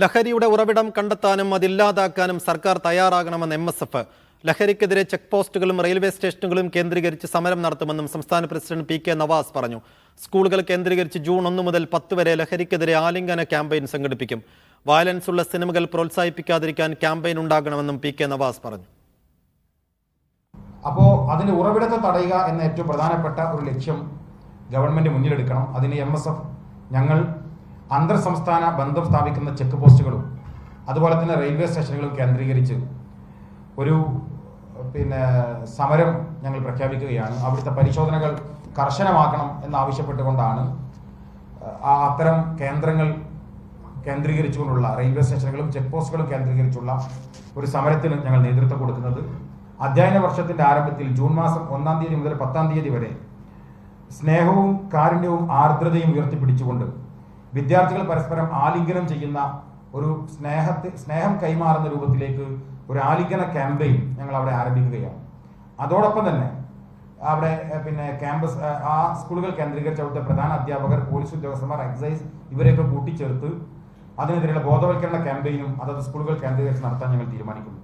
ലഹരിയുടെ ഉറവിടം കണ്ടെത്താനും അതില്ലാതാക്കാനും സർക്കാർ തയ്യാറാകണമെന്ന് MSF. ലഹരിക്കെതിരെ ചെക്ക് പോസ്റ്റുകളും റെയിൽവേ സ്റ്റേഷനുകളും കേന്ദ്രീകരിച്ച് സമരം നടത്തുമെന്നും സംസ്ഥാന പ്രസിഡന്റ് PK നവാസ് പറഞ്ഞു. സ്കൂളുകൾ കേന്ദ്രീകരിച്ച് ജൂൺ 1 മുതൽ 10 വരെ ലഹരിക്കെതിരെ ആലിംഗന ക്യാമ്പയിൻ സംഘടിപ്പിക്കും. വയലൻസ് ഉള്ള സിനിമകൾ പ്രോത്സാഹിപ്പിക്കാതിരിക്കാൻ ക്യാമ്പയിൻ ഉണ്ടാകണമെന്നും PK നവാസ് പറഞ്ഞു. അപ്പോൾ അതിന്റെ ഉറവിടത്തെ തടയുക എന്ന ഏറ്റവും പ്രധാനപ്പെട്ട ഒരു ലക്ഷ്യം ഗവൺമെന്റ് മുന്നിലെടുക്കണം. അതിന് MSF ഞങ്ങൾ അന്തർ സംസ്ഥാന ബന്ധം സ്ഥാപിക്കുന്ന ചെക്ക് പോസ്റ്റുകളും അതുപോലെ തന്നെ റെയിൽവേ സ്റ്റേഷനുകളും കേന്ദ്രീകരിച്ച് ഒരു സമരം ഞങ്ങൾ പ്രഖ്യാപിക്കുകയാണ്. അവിടുത്തെ പരിശോധനകൾ കർശനമാക്കണം എന്നാവശ്യപ്പെട്ടുകൊണ്ടാണ് അത്തരം കേന്ദ്രങ്ങൾ കേന്ദ്രീകരിച്ചുകൊണ്ടുള്ള റെയിൽവേ സ്റ്റേഷനുകളും ചെക്ക് പോസ്റ്റുകളും കേന്ദ്രീകരിച്ചുള്ള ഒരു സമരത്തിന് ഞങ്ങൾ നേതൃത്വം കൊടുക്കുന്നത്. അധ്യയന വർഷത്തിന്റെ ആരംഭത്തിൽ ജൂൺ മാസം 1-ാം തീയതി മുതൽ 10-ാം തീയതി വരെ സ്നേഹവും കാരുണ്യവും ആർദ്രതയും ഉയർത്തിപ്പിടിച്ചുകൊണ്ട് വിദ്യാർത്ഥികൾ പരസ്പരം ആലിംഗനം ചെയ്യുന്ന ഒരു സ്നേഹം കൈമാറുന്ന രൂപത്തിലേക്ക് ഒരു ആലിംഗന ക്യാമ്പയിൻ ഞങ്ങൾ അവിടെ ആരംഭിക്കുകയാണ്. അതോടൊപ്പം തന്നെ അവിടെ ക്യാമ്പസ് ആ സ്കൂളുകൾ കേന്ദ്രീകരിച്ച് അവിടുത്തെ പ്രധാന അധ്യാപകർ, പോലീസ് ഉദ്യോഗസ്ഥന്മാർ, എക്സൈസ് ഇവരെയൊക്കെ കൂട്ടിച്ചേർത്ത് അതിനെതിരെയുള്ള ബോധവൽക്കരണ ക്യാമ്പയിനും അതത് സ്കൂളുകൾ കേന്ദ്രീകരിച്ച് നടത്താൻ ഞങ്ങൾ തീരുമാനിക്കുന്നു.